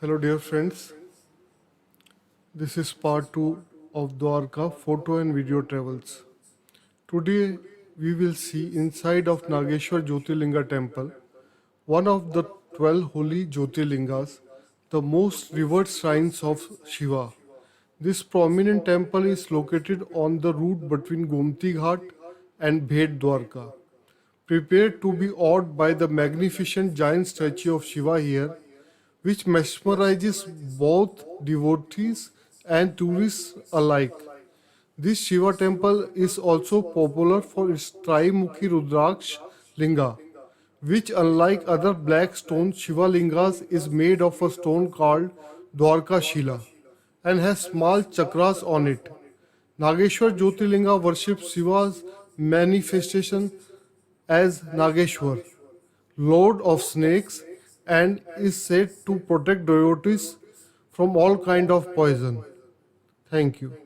Hello, dear friends. This is part 2 of Dwarka photo and video travels. Today, we will see inside of Nageshwar Jyotirlinga temple, one of the 12 holy Jyotirlingas, the most revered shrines of Shiva. This prominent temple is located on the route between Gomti Ghat and Bhet Dwarka. Prepared to be awed by the magnificent giant statue of Shiva here, which mesmerizes both devotees and tourists alike. This Shiva temple is also popular for its Trimukhi Rudraksh Linga, which, unlike other black stone Shiva Lingas, is made of a stone called Dwarka Shila and has small chakras on it. Nageshwar Jyotirlinga worships Shiva's manifestation as Nageshwar, Lord of Snakes, and is said to protect devotees from all kind of poison. Thank you.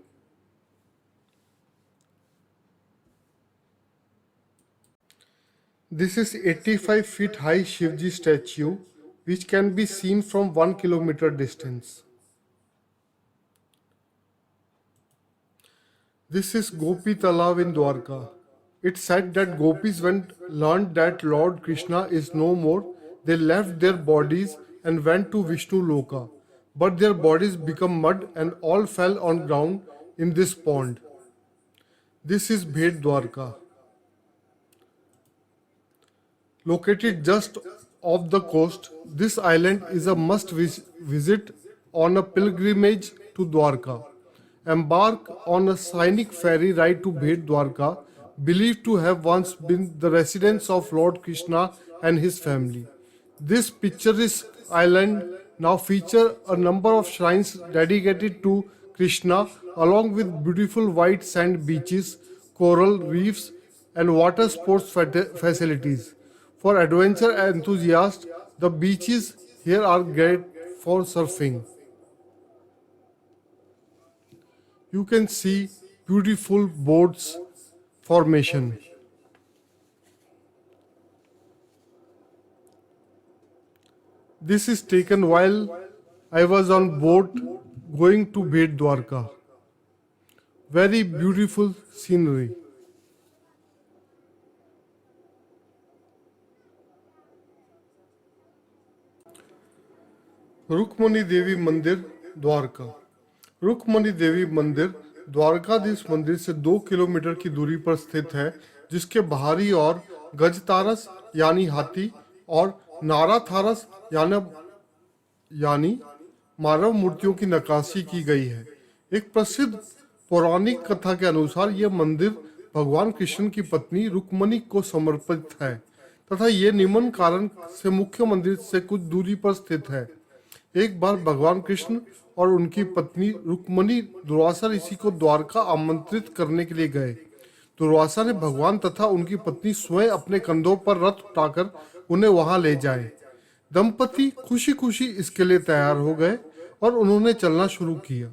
This is 85 feet high Shivji statue which can be seen from 1 kilometer distance. This is Gopi Talav in Dwarka. It's said that gopis, when learned that Lord Krishna is no more, they left their bodies and went to Vishnu Loka. But their bodies become mud and all fell on ground in this pond. This is Bhet Dwarka. Located just off the coast, this island is a must visit on a pilgrimage to Dwarka. Embark on a scenic ferry ride to Bhet Dwarka, believed to have once been the residence of Lord Krishna and his family. This picturesque island now features a number of shrines dedicated to Krishna, along with beautiful white sand beaches, coral reefs, and water sports facilities. For adventure enthusiasts, the beaches here are great for surfing. You can see beautiful boats formation. This is taken while I was on boat going to Bhet Dwarka. Very beautiful scenery. Rukmini देवी मंदिर द्वारका। रुक्मणी देवी मंदिर द्वारकाधीश मंदिर से 2 kilometre की दूरी पर स्थित है, जिसके बाहरी ओर गजतारस यानी हाथी और नाराथारस यानी मानव मूर्तियों की नक्काशी की गई है। एक प्रसिद्ध पौराणिक कथा के अनुसार यह मंदिर भगवान कृष्ण की पत्नी रुक्मणी को समर्पित है तथा ये निम्न कारण से मुख्य मंदिर से कुछ दूरी पर स्थित है। एक बार भगवान कृष्ण और उनकी पत्नी रुक्मणी दुर्वासा ऋषि को द्वारका आमंत्रित करने के लिए गए। दुर्वासा ने भगवान तथा उनकी पत्नी स्वयं अपने कंधों पर रथ उठाकर उन्हें वहां ले जाए। दंपति खुशी खुशी इसके लिए तैयार हो गए और उन्होंने चलना शुरू किया।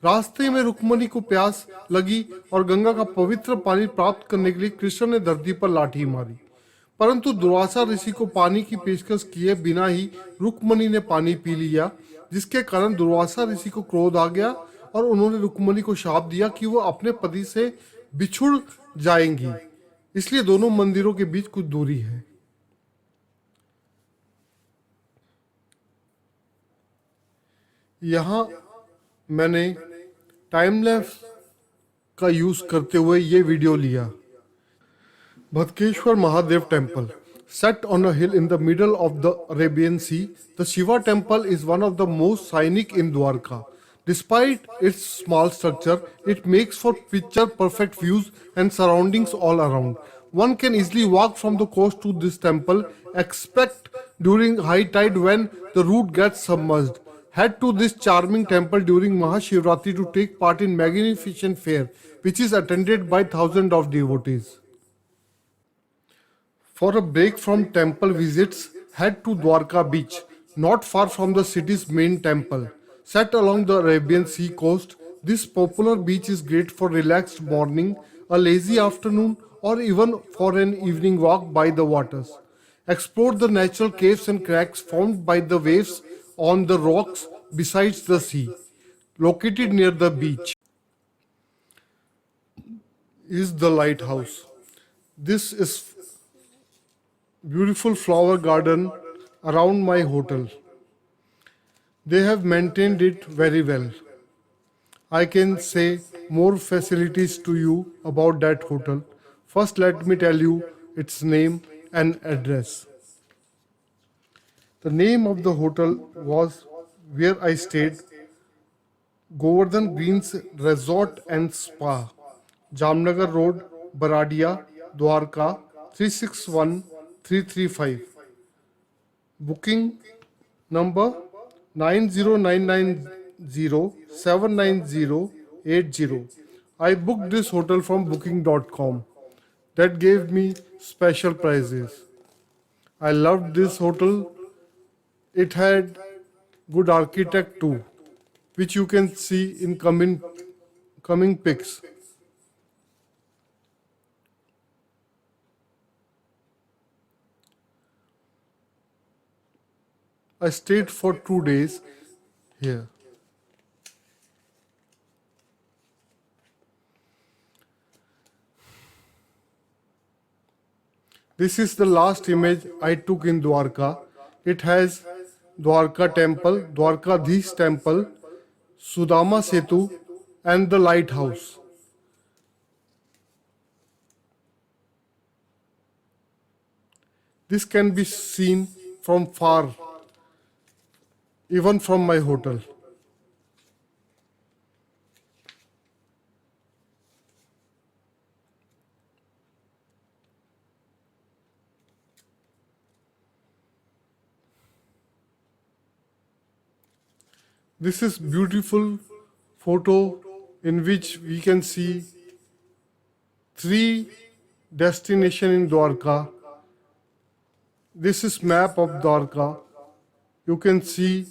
रास्ते में रुक्मणी को प्यास लगी और गंगा का पवित्र पानी प्राप्त करने के लिए कृष्ण ने धरती पर लाठी मारी, परंतु दुर्वासा ऋषि को पानी की पेशकश किए बिना ही रुक्मणी ने पानी पी लिया, जिसके कारण दुर्वासा ऋषि को क्रोध आ गया और उन्होंने रुक्मणी को शाप दिया कि वो अपने पति से बिछुड़ जाएंगी। इसलिए दोनों मंदिरों के बीच कुछ दूरी है। यहाँ मैंने टाइम लैप्स का यूज करते हुए ये वीडियो लिया। Bhatkeshwar Mahadev Temple. Set on a hill in the middle of the Arabian Sea, the Shiva temple is one of the most scenic in Dwarka. Despite its small structure, it makes for picture-perfect views and surroundings all around. One can easily walk from the coast to this temple, except during high tide when the route gets submerged. Head to this charming temple during Mahashivratri to take part in magnificent fair, which is attended by thousands of devotees. For a break from temple visits, head to Dwarka beach, not far from the city's main temple. Set along the Arabian Sea coast, this popular beach is great for relaxed morning, a lazy afternoon, or even for an evening walk by the waters. Explore the natural caves and cracks formed by the waves on the rocks besides the sea. Located near the beach is the lighthouse. This is beautiful flower garden around my hotel. They have maintained it very well. I can say more facilities to you about that hotel. First, let me tell you its name and address. The name of the hotel was where I stayed Govardhan Greens Resort and Spa, Jamnagar Road, Baradia, Dwarka 361335. Booking number 9099079080. I booked this hotel from booking.com. That gave me special prizes. I loved this hotel. It had good architect too, which you can see in coming pics. I stayed for 2 days here. This is the last image I took in Dwarka. It has Dwarka Temple, Dwarkadhish Temple, Sudama Setu, and the lighthouse. This can be seen from far, even from my hotel. This is beautiful photo in which we can see three destination in Dwarka. This is map of Dwarka. You can see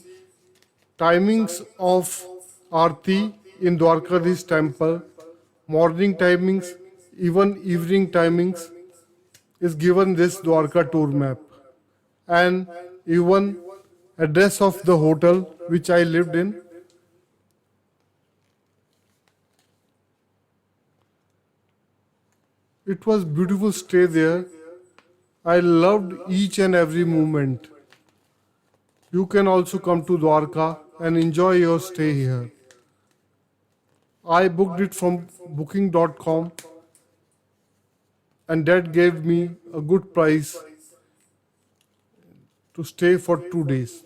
timings of Aarti in Dwarkadhish temple, morning timings, even evening timings is given this Dwarka tour map, and even address of the hotel which I lived in. It was beautiful stay there. I loved each and every moment. You can also come to Dwarka and enjoy your stay here. I booked it from booking.com, and that gave me a good price to stay for 2 days.